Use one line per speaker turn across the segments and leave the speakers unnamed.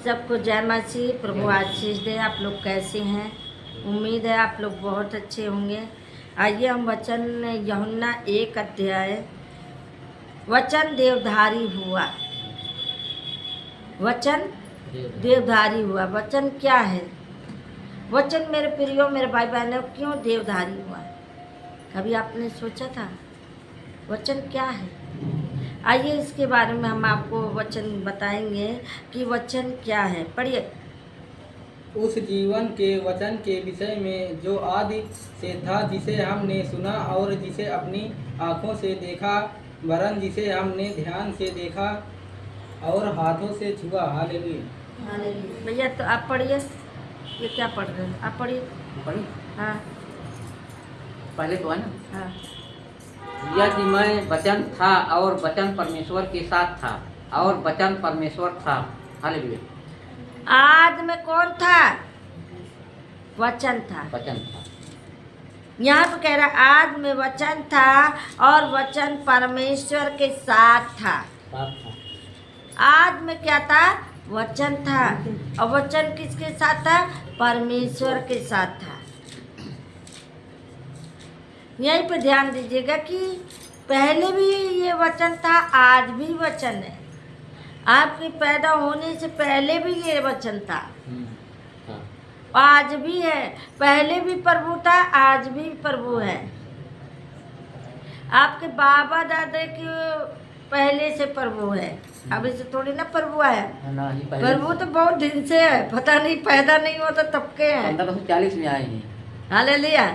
सबको जय मसीह। प्रभु आशीष दे। आप लोग कैसे हैं? उम्मीद है आप लोग बहुत अच्छे होंगे। आइए हम वचन यूहन्ना 1 अध्याय। वचन देवधारी हुआ। वचन देवधारी हुआ। वचन क्या है? वचन मेरे प्रियो, मेरे भाई बहनों, क्यों देवधारी हुआ? कभी आपने सोचा था वचन क्या है? आइए इसके बारे में हम आपको वचन बताएंगे कि वचन क्या है। पढ़िए।
उस जीवन के वचन के विषय में जो आदि से था, जिसे हमने सुना और जिसे अपनी आँखों से देखा, वरन जिसे हमने ध्यान से देखा और हाथों से छुआ। हालेलुया।
भैया तो आप पढ़िए। ये क्या पढ़ रहे हैं? आप पढ़िए। हाँ
पहले तो है ना,
हाँ।
यदि मैं वचन था और वचन परमेश्वर के साथ था और वचन परमेश्वर था। हालेलुया।
आदि में कौन था? वचन था।
वचन था।
यहाँ पे कह रहा आदि में वचन था और वचन परमेश्वर के साथ था।
साथ था।
आदि में क्या था? वचन था। और वचन किसके साथ था? परमेश्वर के साथ था। यहीं पे ध्यान दीजिएगा कि पहले भी ये वचन था, आज भी वचन है। आपके पैदा होने से पहले भी ये वचन था,
था।
आज भी है। पहले भी प्रभु था, आज भी प्रभु है। आपके बाबा दादा के पहले से प्रभु है, अभी से थोड़ी ना प्रभु आया।
ना ही पहले
प्रभु तो बहुत दिन से है, पता नहीं पैदा नहीं हुआ तो तब के हैं।
1540 में आए हैं।
Hallelujah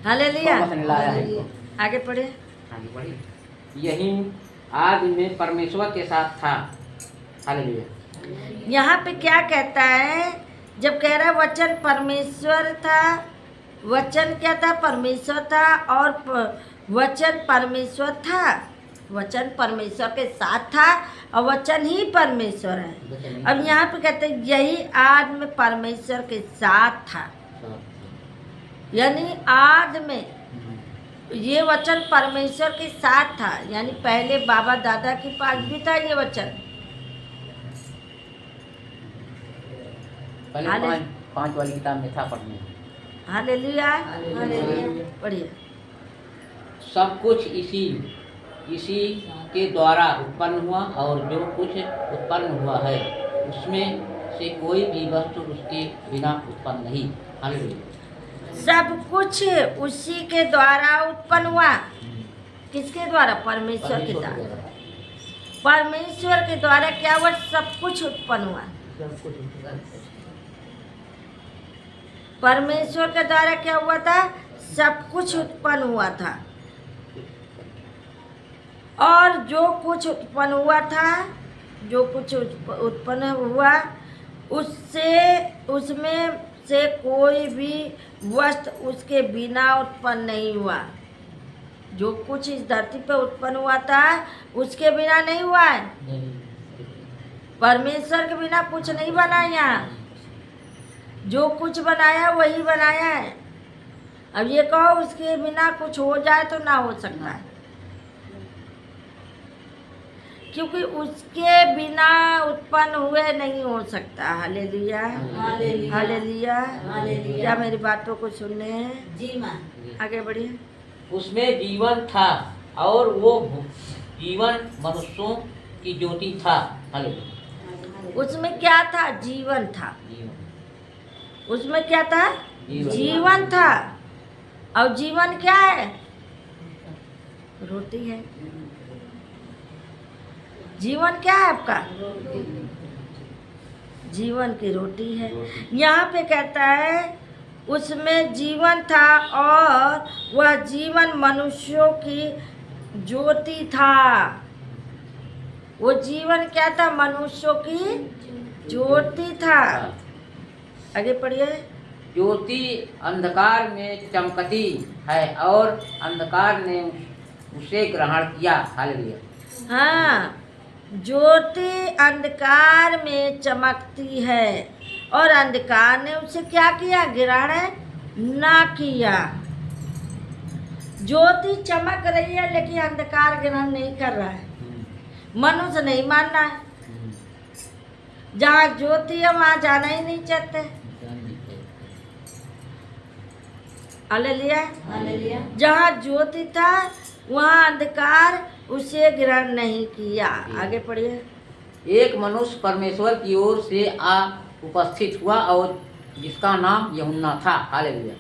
hallelujah.
लाया है इनको।
आगे पढ़े।
आगे बढ़िए। यही आदि में परमेश्वर के साथ था। हालेलुया।
यहाँ पे क्या कहता है? जब कह रहा है वचन परमेश्वर था, वचन क्या था? परमेश्वर था। और वचन परमेश्वर था, वचन परमेश्वर के साथ था और वचन ही परमेश्वर है। अब यहाँ पे कहते हैं यही आदि में परमेश्वर के साथ था, यानी आदि में ये वचन परमेश्वर के साथ था, यानी पहले बाबा दादा के पास भी था ये वचन।
पहले पांच वाली किताब में था पढ़ने।
हालेलुया पढ़िए।
सब कुछ इसी के द्वारा उत्पन्न हुआ और जो कुछ उत्पन्न हुआ है उसमें से कोई भी वस्तु उसके बिना उत्पन्न नहीं। हालेलुया।
सब कुछ उसी के द्वारा उत्पन्न हुआ। किसके द्वारा? परमेश्वर के द्वारा। परमेश्वर के द्वारा क्या हुआ? सब कुछ उत्पन्न हुआ। परमेश्वर के द्वारा क्या हुआ था? सब कुछ उत्पन्न हुआ था। और जो कुछ उत्पन्न हुआ था, जो कुछ उत्पन्न हुआ उसमें से कोई भी वस्तु उसके बिना उत्पन्न नहीं हुआ। जो कुछ इस धरती पे उत्पन्न हुआ था उसके बिना नहीं हुआ है। परमेश्वर के बिना कुछ नहीं बना। यहाँ जो कुछ बनाया वही बनाया है। अब ये कहो उसके बिना कुछ हो जाए तो ना हो सकता है, क्योंकि उसके बिना उत्पन्न हुए नहीं हो सकता। Hallelujah hallelujah. क्या मेरी बातों को सुनने हैं? जी माँ। आगे बढ़िए।
उसमें जीवन था और वो जीवन मनुष्यों की ज्योति था। हालेलुया।
उसमें क्या था? जीवन था। उसमें क्या था? जीवन था। और जीवन क्या है? रोटी है। जीवन क्या है आपका? जीवन की रोटी है। यहाँ पे कहता है उसमें जीवन था और वह जीवन मनुष्यों की ज्योति था। वो जीवन क्या था? मनुष्यों की ज्योति था। आगे पढ़िए।
ज्योति अंधकार में चमकती है और अंधकार ने उसे ग्रहण किया। हालेलुया।
हाँ, ज्योति अंधकार में चमकती है और अंधकार ने उसे क्या किया? ग्रहण ना किया। ज्योति चमक रही है लेकिन अंधकार ग्रहण नहीं कर रहा है। मनुष्य नहीं मान रहा है। जहाँ ज्योति है वहाँ जाना ही नहीं चाहते। हालेलुया।
हालेलुया।
जहाँ ज्योति था वहाँ अंधकार उसे ग्रहण नहीं किया। आगे पढ़िए।
एक मनुष्य परमेश्वर की ओर से आ उपस्थित हुआ और जिसका नाम यूहन्ना था। हालेलुया।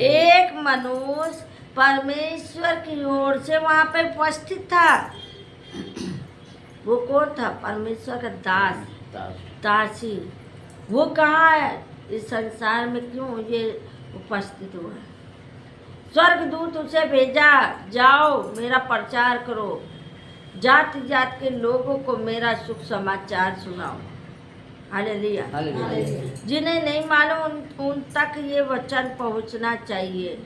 एक मनुष्य परमेश्वर की ओर से वहाँ पे उपस्थित था। वो कौन था? परमेश्वर का दास, दासी। वो कहाँ है? इस संसार में क्यों ये उपस्थित हुआ है? स्वर्गदूत उसे भेजा, जाओ मेरा प्रचार करो, जाति जात के लोगों को मेरा शुभ समाचार सुनाओ। हालेलुया।
हालेलुया।
जिन्हें नहीं मालूम उन तक ये वचन पहुंचना चाहिए।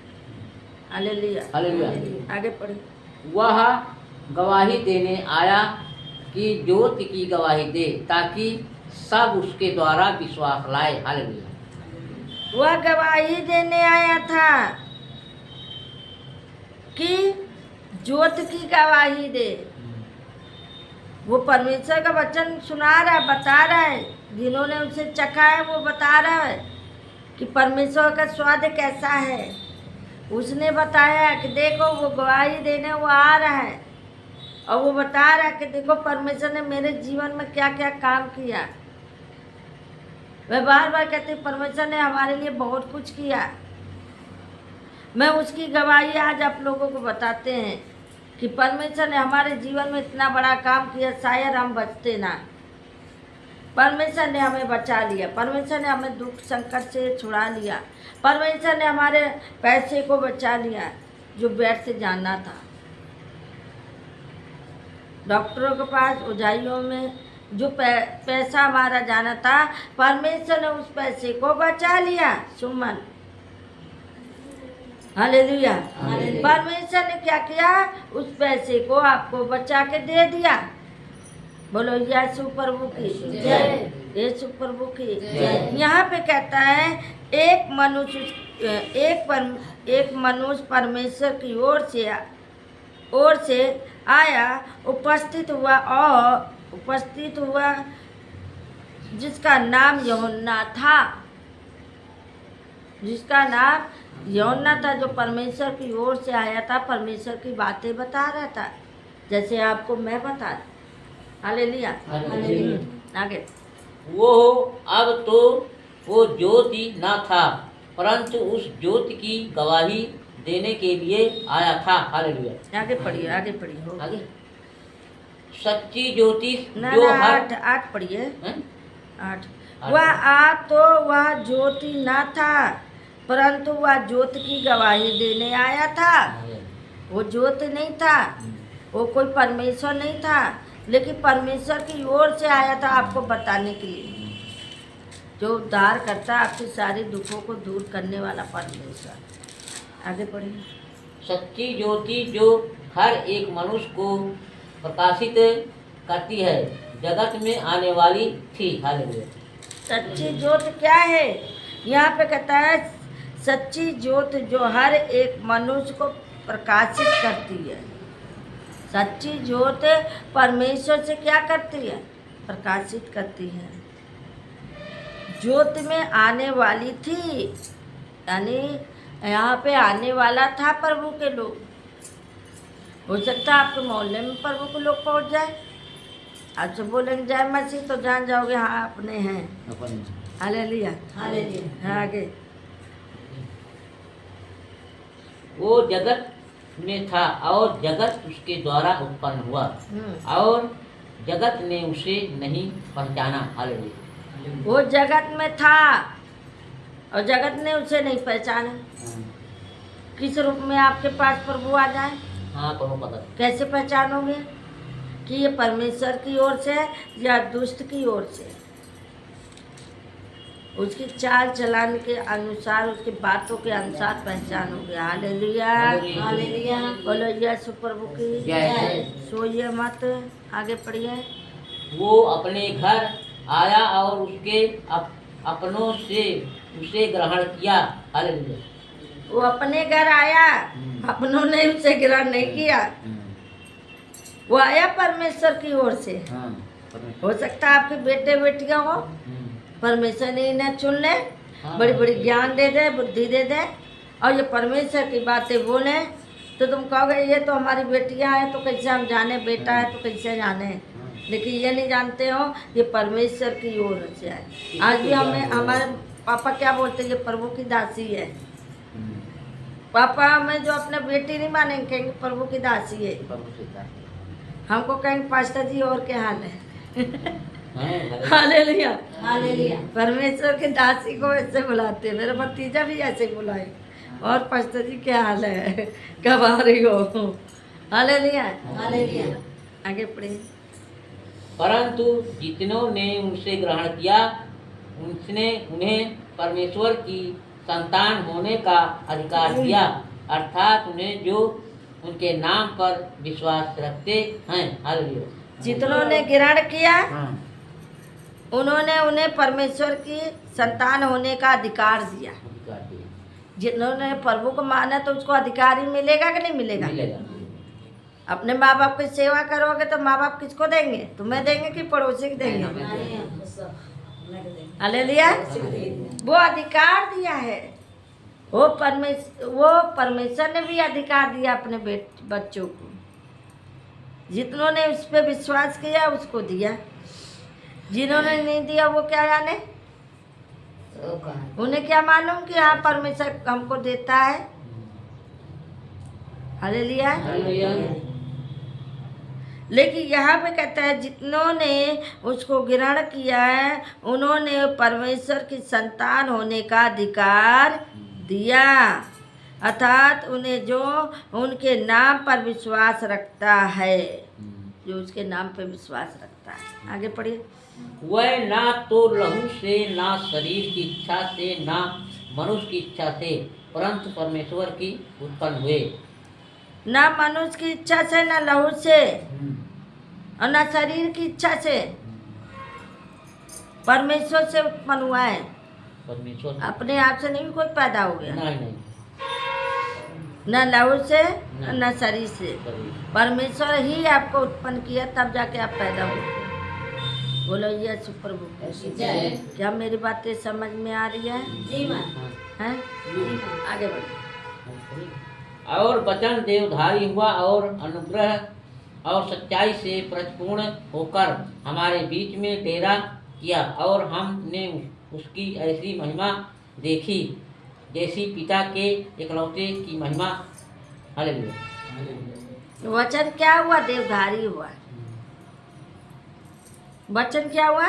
हालेलुया।
हालेलुया।
आगे पढ़िए।
वह गवाही देने आया कि ज्योति की गवाही दे, ताकि सब उसके द्वारा विश्वास लाए। हालेलुया।
वह गवाही देने आया था कि ज्योति की गवाही दे। वो परमेश्वर का वचन सुना रहा है, बता रहा है। जिन्होंने उसे चखा है वो बता रहा है कि परमेश्वर का स्वाद कैसा है। उसने बताया कि देखो वो गवाही देने वो आ रहा है, और वो बता रहा है कि देखो परमेश्वर ने मेरे जीवन में क्या क्या काम किया। वह बार बार कहते परमेश्वर ने हमारे लिए बहुत कुछ किया। मैं उसकी गवाही आज आप लोगों को बताते हैं कि परमेश्वर ने हमारे जीवन में इतना बड़ा काम किया, शायद हम बचते ना। परमेश्वर ने हमें बचा लिया, परमेश्वर ने हमें दुख संकट से छुड़ा लिया, परमेश्वर ने हमारे पैसे को बचा लिया जो बेड से जाना था। डॉक्टरों के पास, ओझाइयों में जो पैसा हमारा जाना था, परमेश्वर ने उस पैसे को बचा लिया। सुमन, हालेलुया। परमेश्वर ने क्या किया? उस पैसे को आपको बचा के दे दिया। बोलो यीशु प्रभु की जय, यीशु प्रभु की जय। यहाँ पे कहता है एक मनुष्य परमेश्वर की ओर से आया, उपस्थित हुआ जिसका नाम यूहन्ना था। जिसका नाम यूहन्ना था, जो परमेश्वर की ओर से आया था, परमेश्वर की बातें बता रहा था, जैसे आपको मैं बता रहा। हालेलुया। आगे।
वो अब तो वो ज्योति न था, परंतु उस ज्योति की गवाही देने के लिए आया था। हालेलुया।
आगे पढ़िए, आगे पढ़िए। हो
आगे। सच्ची ज्योति
ना
जो
ना,
हर
8 पढ़िए।
हैं?
8। वह ज्योति न था, परंतु वह ज्योति की गवाही देने आया था। वो ज्योति नहीं था, वो कोई परमेश्वर नहीं था, लेकिन परमेश्वर की ओर से आया था आपको बताने के लिए, जो उद्धार करता आपके सारे दुखों को दूर करने वाला परमेश्वर। आगे पढ़िए।
सच्ची ज्योति जो हर एक मनुष्य को प्रकाशित करती है, जगत में आने वाली थी। हालेलुया।
सच्ची ज्योति क्या है? यहाँ पे कहता है सच्ची ज्योति जो हर एक मनुष्य को प्रकाशित करती है। सच्ची ज्योति परमेश्वर से क्या करती है? प्रकाशित करती है। ज्योति में आने वाली थी, यानी यहाँ पे आने वाला था प्रभु के लोग। हो सकता है आपके मोहल्ले में प्रभु के लोग पहुँच जाए। आपसे बोलेंगे जय मसीह तो जान जाओगे हाँ अपने हैं। हालेलुया।
हालेलुया।
आगे।
वो जगत में था और जगत उसके द्वारा उत्पन्न हुआ, और जगत ने उसे नहीं पहचाना। हालेलुया।
वो जगत में था और जगत ने उसे नहीं पहचाना। किस रूप में आपके पास प्रभु आ जाए?
हाँ, कोनो पता।
कैसे पहचानोगे कि ये परमेश्वर की ओर से है या दुष्ट की ओर से? उसकी चाल चलन के अनुसार, उसकी बातों के अनुसार पहचानोगे। हालेलुया।
हालेलुया।
बोलो यीशु प्रभु की
जय।
सोइए मत। आगे पढ़िए।
वो अपने घर आया और उसके अपनों से उसे ग्रहण किया। हालेलुया।
वो अपने घर आया, अपनों ने उसे ग्रहण नहीं किया। वो आया परमेश्वर की ओर से,
हाँ। परमेश्वर।
हो सकता है आपके बेटे बेटियां हो, परमेश्वर ने इन्हें चुन ले, बड़ी बड़ी ज्ञान दे दे, बुद्धि दे दे, और ये परमेश्वर की बातें बोले, तो तुम कहोगे ये तो हमारी बेटियां हैं, तो कैसे हम जाने, बेटा है तो कैसे जाने। लेकिन ये नहीं जानते हो ये परमेश्वर की ओर से है। आज भी हमें हमारे पापा क्या बोलते हैं, ये प्रभु की दासी है। पापा हमें जो अपने बेटी नहीं मानेंगे, कहेंगे प्रभु की दासी है। हमको कहेंगे पास्टर जी और क्या हाल है। Hallelujah,
hallelujah.
परमेश्वर की दासी को ऐसे बुलाते हैं। मेरा भतीजा भी ऐसे बुलाए, और पास्टर जी क्या हाल है, कब आ रही हो। Hallelujah,
hallelujah.
आगे पढ़िए।
परंतु जितनों ने उनसे ग्रहण किया, उसने उन्हें परमेश्वर की संतान होने का अधिकार दिया, अर्थात उन्हें जो उनके नाम पर विश्वास रखते हैं। हालेलुया।
जितनों ने ग्रहण किया,
हाँ,
उन्होंने उन्हें परमेश्वर की संतान होने का अधिकार दिया।
अधिकार दिया।
जिन्होंने प्रभु को माना तो उसको अधिकार ही मिलेगा कि नहीं मिलेगा।
मिलेगा।
अपने माँ बाप की सेवा करोगे तो माँ बाप किसको देंगे, तुम्हें देंगे कि पड़ोसी को देंगे। हालेलुया, वो अधिकार दिया है। वो परमेश्वर ने भी अधिकार दिया अपने बच्चों को। जितनों ने उस पर विश्वास किया उसको दिया, जिन्होंने नहीं दिया वो क्या जाने, उन्हें क्या मालूम कि हाँ परमेश्वर हमको देता है। हालेलुया।
हालेलुया।
लेकिन यहाँ पे कहता है जितनों ने उसको ग्रहण किया है उन्होंने परमेश्वर की संतान होने का अधिकार दिया, अर्थात उन्हें जो उनके नाम पर विश्वास रखता है, जो उसके नाम पर विश्वास रखता है। आगे पढ़िए।
वह ना तो लहू से, ना शरीर की इच्छा से, ना मनुष्य की इच्छा से, परंतु परमेश्वर की उत्पन्न हुए।
ना मनुष्य की इच्छा से, ना लहू से, और ना शरीर की इच्छा से, परमेश्वर से उत्पन्न हुआ है।
परमेश्वर
अपने आप से नहीं कोई पैदा हो गया,
नहीं,
ना लहू से
नहीं।
ना शरीर से,
शरीर।
परमेश्वर ही आपको उत्पन्न किया, तब जाके आप पैदा हुए। बोलो यीशु प्रभु।
जय।
क्या मेरी बातें समझ में आ रही है?
जी मां।
हैं? आगे बढ़ो।
और वचन देवधारी हुआ और अनुग्रह और सच्चाई से परिपूर्ण होकर हमारे बीच में डेरा किया, और हमने उसकी ऐसी महिमा देखी जैसी पिता के इकलौते की महिमा। हालेलुया।
वचन क्या हुआ? देवधारी हुआ। वचन क्या हुआ?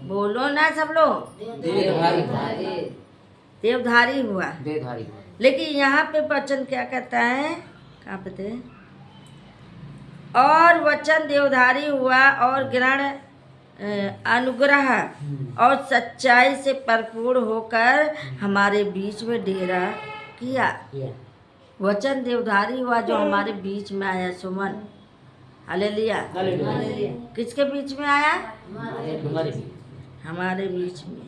बोलो ना सब लोग।
देवधारी।
देवधारी हुआ।
देवधारी।
लेकिन यहाँ पे वचन क्या कहता है, कहाँ पे थे? और वचन देवधारी हुआ और ग्रहण अनुग्रह और सच्चाई से भरपूर होकर हमारे बीच में डेरा किया। वचन देवधारी हुआ जो हमारे बीच में आया। सुमन, हालेलुया।
हालेलुया।
किसके बीच में आया?
हमारे बीच।
हमारे बीच में,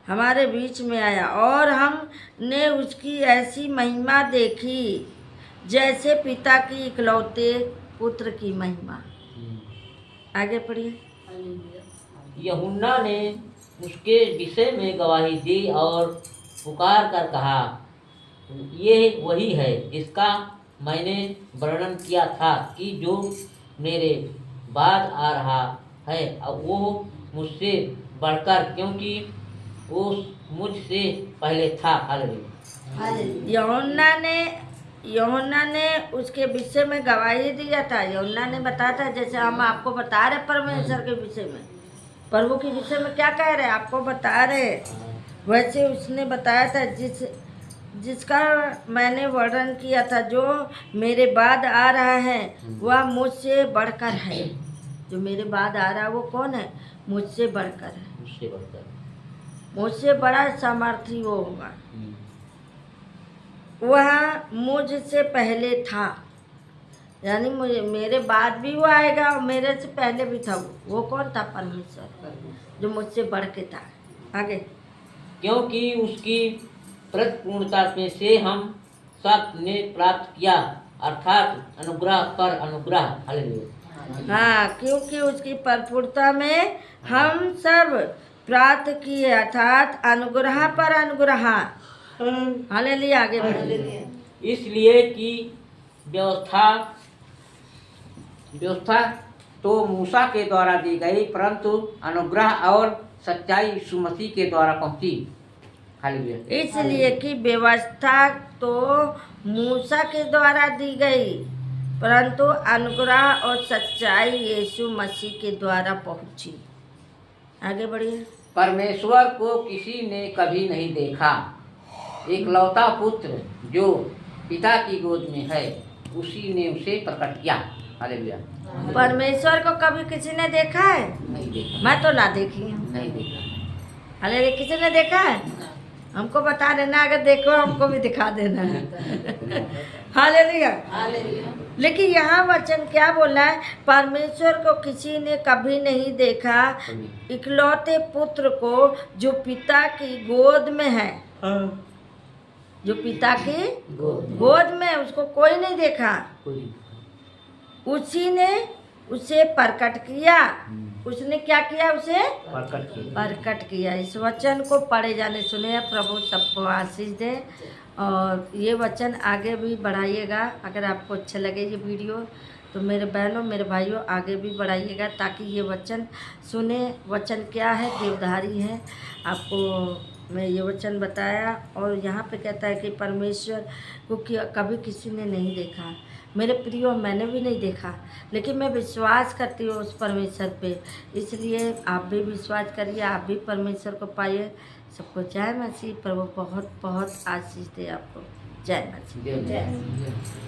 हमारे बीच में आया, और हमने उसकी ऐसी महिमा देखी जैसे पिता की इकलौते पुत्र की महिमा। आगे पढ़िए।
यूहन्ना ने उसके विषय में गवाही दी और पुकार कर कहा, ये वही है जिसका मैंने वर्णन किया था कि जो मेरे बाद आ रहा है, और वो मुझसे बढ़कर, क्योंकि वो मुझसे पहले था। हालेलुया।
यूहन्ना ने उसके विषय में गवाही दिया था। यूहन्ना ने बताया था, जैसे हम आपको बता रहे परमेश्वर के विषय में, प्रभु के विषय में क्या कह रहे, आपको बता रहे, वैसे उसने बताया था जिसका मैंने वर्णन किया था, जो मेरे बाद आ रहा है वह मुझसे बढ़कर है। जो मेरे बाद आ रहा है वो कौन है? मुझसे बढ़कर है।
मुझसे बढ़कर,
मुझसे बड़ा सामर्थी वो होगा। वह मुझसे पहले था, यानी मेरे बाद भी वो आएगा और मेरे से पहले भी था। वो कौन था? परमेश्वर, जो मुझसे बढ़ के था। आगे।
क्योंकि उसकी प्रतिपूर्णता में से हम सब ने प्राप्त किया, अर्थात अनुग्रह पर अनुग्रह। हालेलुया।
हाँ, क्योंकि उसकी प्रफुल्लता में हम सब प्राप्त किए, अर्थात अनुग्रह पर अनुग्रह। हालेलुया, आगे बढ़िए।
इसलिए कि व्यवस्था व्यवस्था तो मूसा के द्वारा दी गई, परंतु अनुग्रह और सच्चाई यीशु मसीह के द्वारा पहुंची। हालेलुया।
इसलिए कि व्यवस्था तो मूसा के द्वारा दी गई, परंतु अनुग्रह और सच्चाई यीशु मसीह के द्वारा पहुंची। आगे बढ़िए।
परमेश्वर को किसी ने कभी नहीं देखा, एकलौता पुत्र जो पिता की गोद में है, उसी ने उसे प्रकट किया। हालेलुया।
परमेश्वर को कभी किसी ने देखा है?
नहीं देखा,
मैं तो ना देखी हूँ।
नहीं देखा।
हालेलुया, किसी ने देखा है? हमको बता देना, अगर देखो हमको भी दिखा देना। हालेलुया।
हालेलुया।
लेकिन यहाँ वचन क्या बोला है? परमेश्वर को किसी ने कभी नहीं देखा, इकलौते पुत्र को जो पिता की गोद में है, जो पिता की गोद में है, उसको कोई नहीं देखा, उसी ने उसे प्रकट किया। उसने क्या किया? उसे प्रकट किया। इस वचन को पढ़े जाने सुने। प्रभु सबको आशीष दे और ये वचन आगे भी बढ़ाइएगा। अगर आपको अच्छा लगे ये वीडियो तो मेरे बहनों मेरे भाइयों आगे भी बढ़ाइएगा, ताकि ये वचन सुने। वचन क्या है? देवधारी है। आपको मैं ये वचन बताया और यहाँ पे कहता है कि परमेश्वर को कभी किसी ने नहीं देखा। मेरे प्रियो, मैंने भी नहीं देखा, लेकिन मैं विश्वास करती हूँ उस परमेश्वर पे। इसलिए आप भी विश्वास करिए, आप भी परमेश्वर को पाइए। सबको जय मसीह। प्रभु बहुत बहुत आशीष दे आपको। जय मसीह।
जय